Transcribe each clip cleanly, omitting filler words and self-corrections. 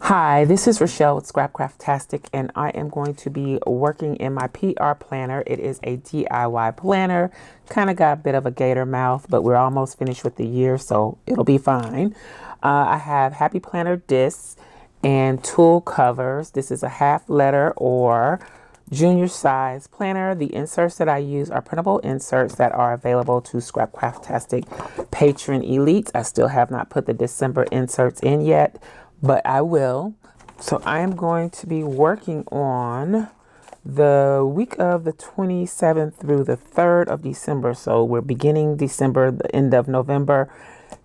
Hi, this is Rachelle with Scrapcraftastic, and I am going to be working in my PR planner. It is a DIY planner. Kind of got a bit of a gator mouth, but we're almost finished with the year, so it'll be fine. I have Happy Planner discs and tool covers. This is a half letter or junior size planner. The inserts that I use are printable inserts that are available to Scrapcraftastic patron elites. I still have not put the December inserts in yet, but I will. So I am going to be working on the week of the 27th through the 3rd of December. So we're beginning December, the end of November.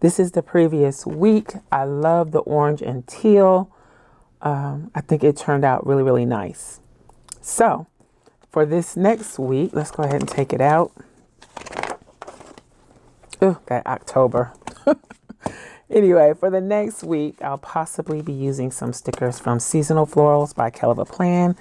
This is the previous week. I love the orange and teal. I think it turned out really, really nice. So for this next week, let's go ahead and take it out. Oh, that October. Anyway, for the next week, I'll possibly be using some stickers from Seasonal Florals by CHELA.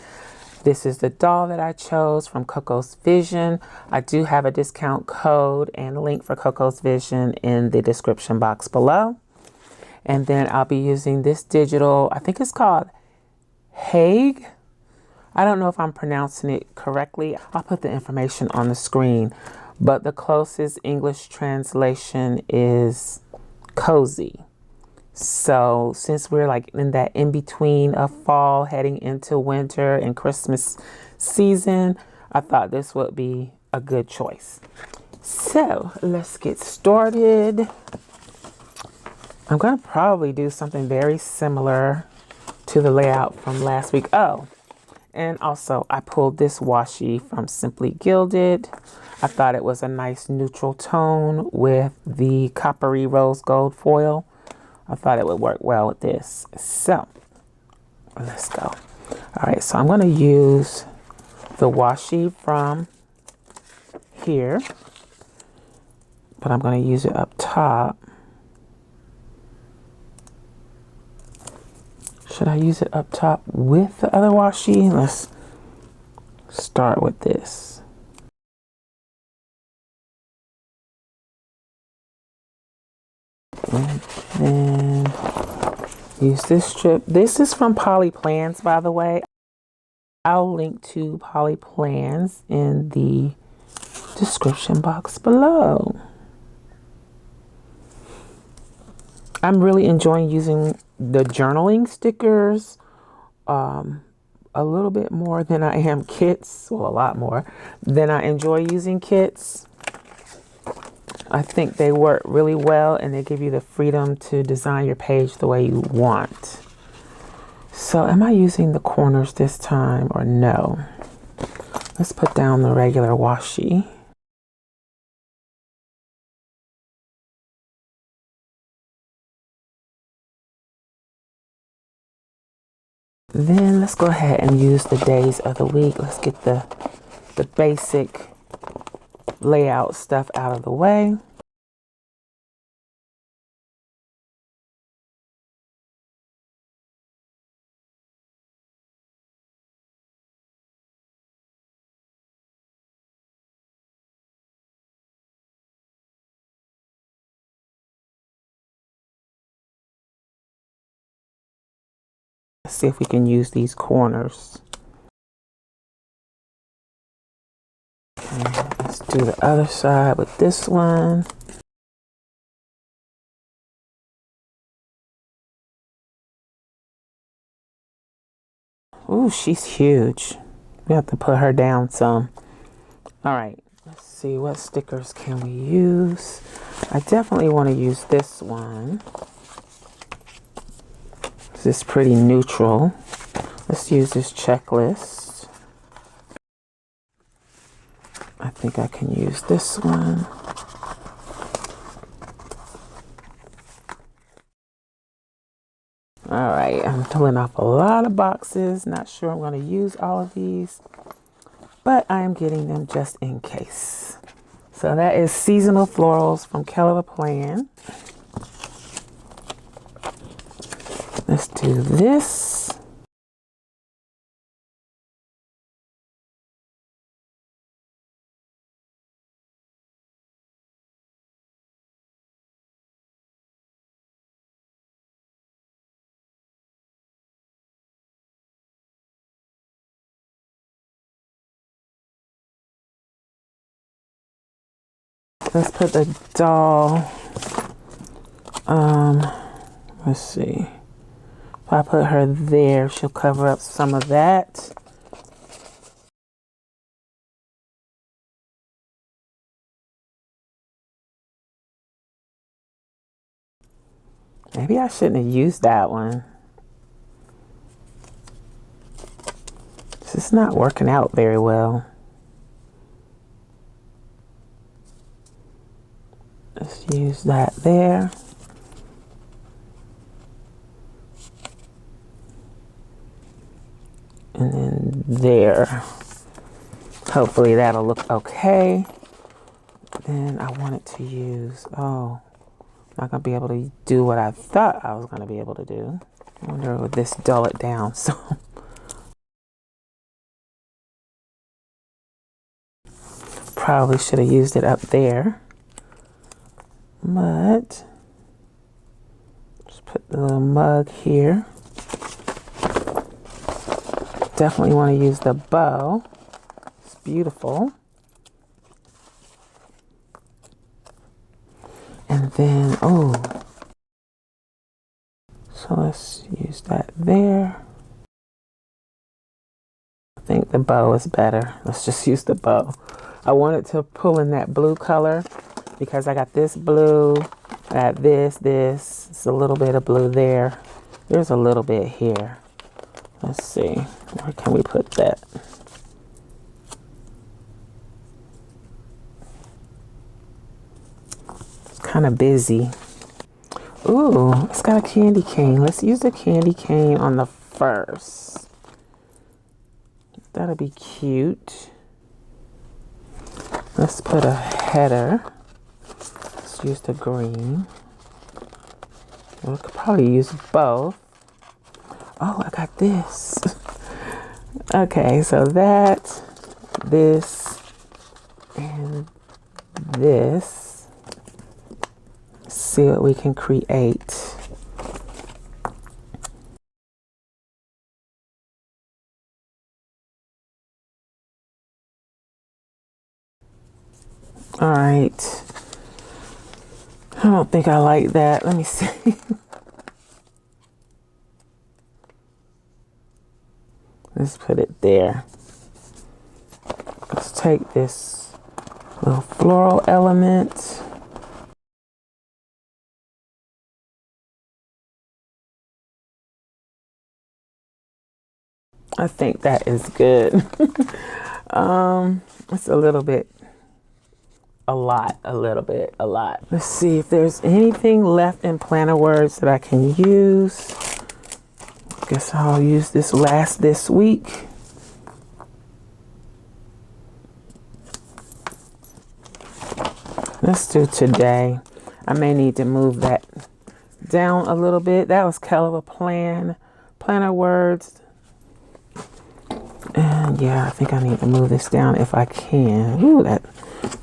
This is the doll that I chose from COCO'S Vision. I do have a discount code and link for COCO'S Vision in the description box below. And then I'll be using this digital, I think it's called Hague. I don't know if I'm pronouncing it correctly. I'll put the information on the screen, but the closest English translation is cozy. So since we're like in that in between of fall heading into winter and Christmas season, I thought this would be a good choice. So let's get started. I'm going to probably do something very similar to the layout from last week. Oh, and also I pulled this washi from Simply Gilded. I thought it was a nice neutral tone with the coppery rose gold foil. I thought it would work well with this. So let's go. All right, so I'm going to use the washi from here, but I'm going to use it up top. Should I use it up top with the other washi? Let's start with this. And then use this strip. This is from PLUM, by the way. I'll link to PLUM in the description box below. I'm really enjoying using the journaling stickers a little bit more than I am kits. Well, a lot more than I enjoy using kits. I think they work really well and they give you the freedom to design your page the way you want. So am I using the corners this time or no? Let's put down the regular washi. Then let's go ahead and use the days of the week. Let's get the basic layout stuff out of the way. Let's see if we can use these corners. Okay, let's do the other side with this one. Ooh, she's huge. We have to put her down some. All right, let's see, what stickers can we use? I definitely want to use this one. This is pretty neutral. Let's use this checklist. I think I can use this one. All right, I'm pulling off a lot of boxes. Not sure I'm going to use all of these, but I am getting them just in case. So that is Seasonal Florals from CHELA. Let's do this. Let's put the doll, let's see. If I put her there, she'll cover up some of that. Maybe I shouldn't have used that one. This is not working out very well. Let's use that there. And then there. Hopefully that'll look okay. Then I wanted to use, oh, not gonna be able to do what I thought I was gonna be able to do. I wonder would this dull it down some. Probably should have used it up there. But just put the little mug here. Definitely want to use the bow. It's beautiful. And then, oh, so let's use that there. I think the bow is better. Let's just use the bow. I wanted to pull in that blue color because I got this blue, I got this, it's a little bit of blue there. There's a little bit here. Let's see, where can we put that? It's kind of busy. Ooh, it's got a candy cane. Let's use the candy cane on the first. That'll be cute. Let's put a header. Let's use the green. We could probably use both. Oh, I got this. Okay, so that, this, and this. Let's see what we can create. All right. I don't think I like that. Let me see. Let's put it there. Let's take this little floral element. I think that is good. It's a little bit, a lot. Let's see if there's anything left in planner words that I can use. Guess I'll use this last this week. Let's do today. I may need to move that down a little bit. That was CHELA planner words. And yeah, I think I need to move this down if I can. Ooh, that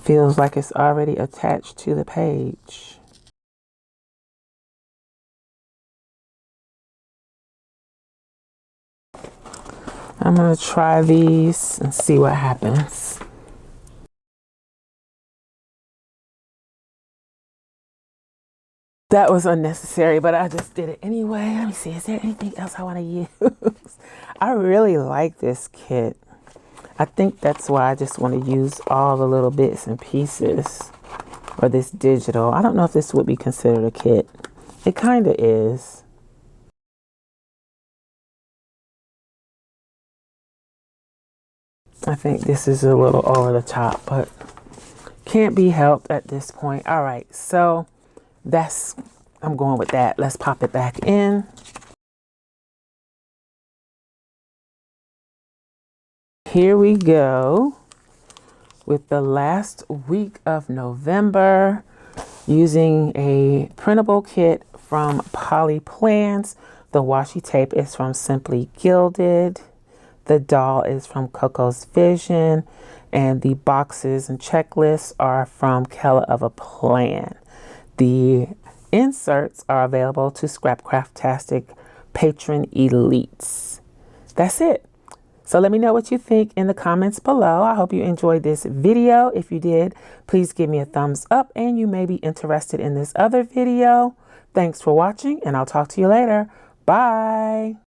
feels like it's already attached to the page. I'm going to try these and see what happens. That was unnecessary, but I just did it anyway. Let me see, is there anything else I want to use? I really like this kit. I think that's why I just want to use all the little bits and pieces for this digital. I don't know if this would be considered a kit. It kind of is. I think this is a little over the top, but can't be helped at this point. All right, so I'm going with that. Let's pop it back in. Here we go with the last week of November using a printable kit from PLUM. The washi tape is from Simply Gilded. The doll is from COCO'S Vision, and the boxes and checklists are from CHELA of a Plan. The inserts are available to Scrapcraftastic patron elites. That's it. So let me know what you think in the comments below. I hope you enjoyed this video. If you did, please give me a thumbs up, and you may be interested in this other video. Thanks for watching, and I'll talk to you later. Bye.